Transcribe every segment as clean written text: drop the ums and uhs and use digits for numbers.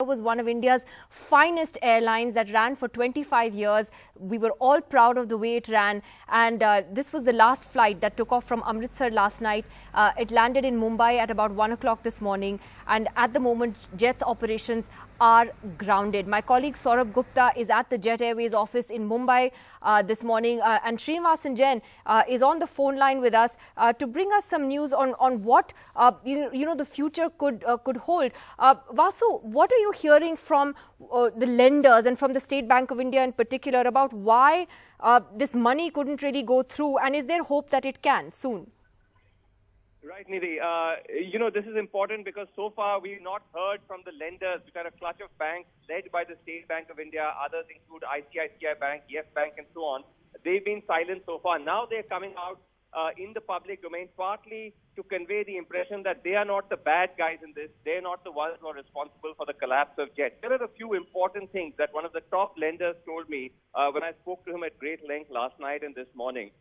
was one of India's finest airlines that ran for 25 years. We were all proud of the way it ran, and this was the last flight that took off from Amritsar last night. It landed in Mumbai at about 1 o'clock this morning, and at the moment, Jet's operations are grounded. My colleague Saurabh Gupta is at the Jet Airways office in Mumbai this morning, and Srinivasan Jain is on the phone line with us to bring us some news on what the future could hold. Vasu, what are you hearing from the lenders and from the State Bank of India in particular about why this money couldn't really go through, and is there hope that it can soon? Right, Nidhi. This is important because so far we've not heard from the lenders, which are a clutch of banks led by the State Bank of India. Others include ICICI Bank, Yes Bank, and so on. They've been silent so far. Now they're coming out in the public domain, partly to convey the impression that they are not the bad guys in this. They're not the ones who are responsible for the collapse of Jet. There are a few important things that one of the top lenders told me when I spoke to him at great length last night and this morning.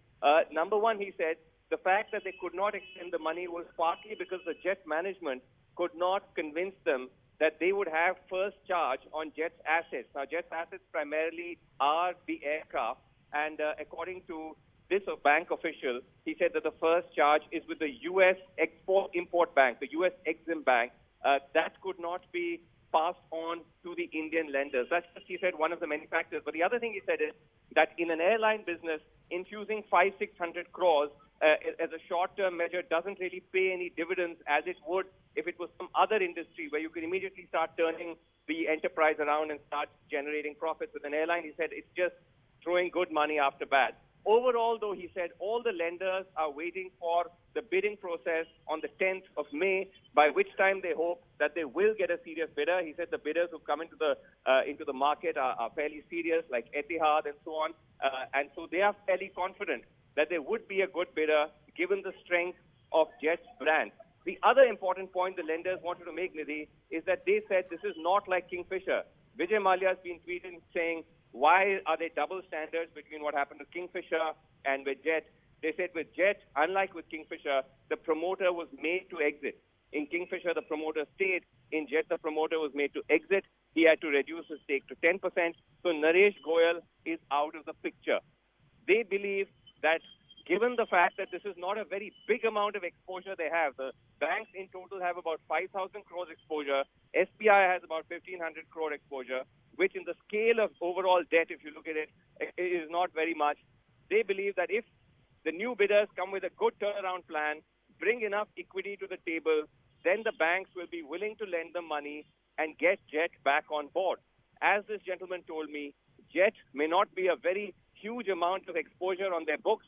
Number one, he said, the fact that they could not extend the money was partly because the Jet management could not convince them that they would have first charge on Jet's assets. Now, Jet's assets primarily are the aircraft, and according to this bank official, he said that the first charge is with the U.S. Export-Import Bank, the U.S. Exim Bank. That could not be passed on to the Indian lenders. That's just, he said, one of the many factors. But the other thing he said is that in an airline business, infusing 500-600 crores as a short-term measure doesn't really pay any dividends as it would if it was some other industry where you could immediately start turning the enterprise around and start generating profits. With an airline, he said, it's just throwing good money after bad. Overall, though, he said all the lenders are waiting for the bidding process on the 10th of May, by which time they hope that they will get a serious bidder. He said the bidders who've come into the market are fairly serious, like Etihad and so on. And so they are fairly confident that there would be a good bidder given the strength of Jet's brand. The other important point the lenders wanted to make, Nidhi, is that they said this is not like Kingfisher. Vijay Mallya has been tweeting saying, why are there double standards between what happened to Kingfisher and with Jet? They said with Jet, unlike with Kingfisher, the promoter was made to exit. In Kingfisher, the promoter stayed. In Jet, the promoter was made to exit. He had to reduce his stake to 10%. So Naresh Goyal is out of the picture. They believe that given the fact that this is not a very big amount of exposure they have, the banks in total have about 5,000 crores exposure. SBI has about 1,500 crore exposure, which in the scale of overall debt, if you look at it, is not very much. They believe that if the new bidders come with a good turnaround plan, bring enough equity to the table, then the banks will be willing to lend them money and get Jet back on board. As this gentleman told me, Jet may not be a very huge amount of exposure on their books,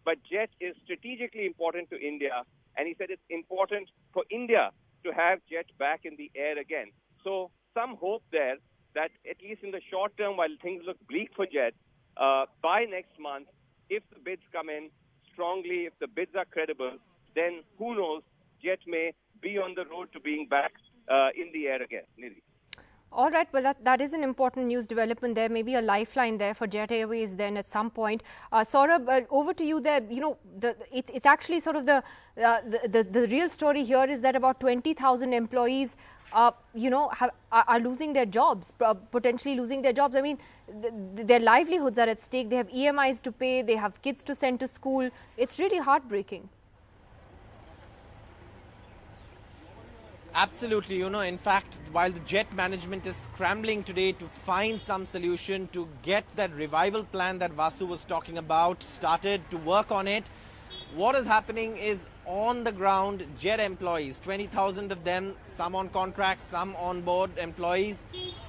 but Jet is strategically important to India. And he said it's important for India to have Jet back in the air again. So some hope there that at least in the short term, while things look bleak for Jet, by next month, if the bids come in strongly, if the bids are credible, then who knows, Jet may be on the road to being back in the air again. Nidhi. All right, well, that is an important news development there. Maybe a lifeline there for Jet Airways then at some point. Saurabh, over to you there. You know, it's actually sort of the real story here is that about 20,000 employees, are losing their jobs, potentially losing their jobs. I mean, their livelihoods are at stake. They have EMIs to pay. They have kids to send to school. It's really heartbreaking. Absolutely. In fact, while the Jet management is scrambling today to find some solution to get that revival plan that Vasu was talking about started, to work on it, what is happening is on the ground, Jet employees, 20,000 of them, some on contract, some on board employees,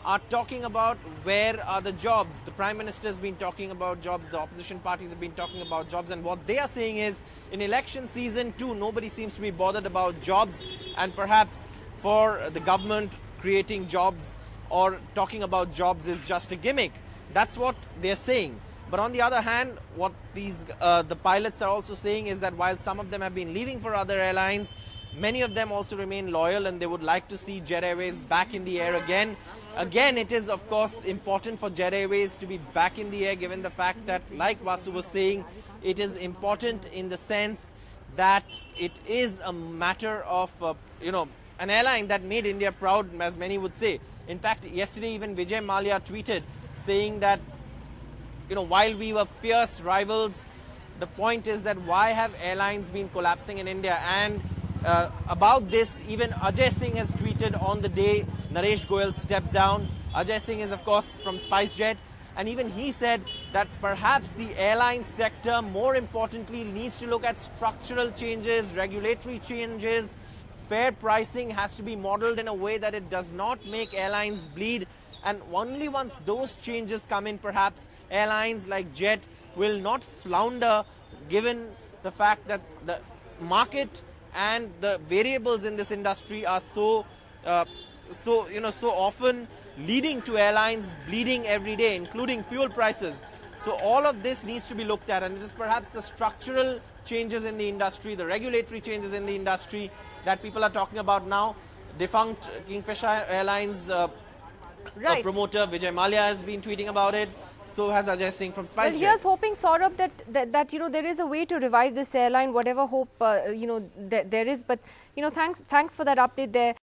are talking about where are the jobs. The Prime Minister has been talking about jobs, the opposition parties have been talking about jobs, and what they are saying is in election season too, nobody seems to be bothered about jobs, and perhaps for the government, creating jobs or talking about jobs is just a gimmick. That's what they're saying. But on the other hand, what the pilots are also saying is that while some of them have been leaving for other airlines, many of them also remain loyal and they would like to see Jet Airways back in the air again. Again, it is of course important for Jet Airways to be back in the air, given the fact that, like Vasu was saying, it is important in the sense that it is a matter of, an airline that made India proud, as many would say. In fact, yesterday even Vijay Mallya tweeted saying that, while we were fierce rivals, the point is that why have airlines been collapsing in India? And about this, even Ajay Singh has tweeted on the day Naresh Goyal stepped down. Ajay Singh is, of course, from SpiceJet. And even he said that perhaps the airline sector, more importantly, needs to look at structural changes, regulatory changes. Fair pricing has to be modeled in a way that it does not make airlines bleed. And only once those changes come in, perhaps airlines like Jet will not flounder, given the fact that the market and the variables in this industry are so often leading to airlines bleeding every day, including fuel prices. So all of this needs to be looked at, and it is perhaps the structural changes in the industry, the regulatory changes in the industry that people are talking about now. Defunct Kingfisher Airlines promoter Vijay Mallya has been tweeting about it. So has Ajay Singh from SpiceJet. Well, here's hoping, Saurabh, that there is a way to revive this airline, whatever hope there is. But thanks for that update there.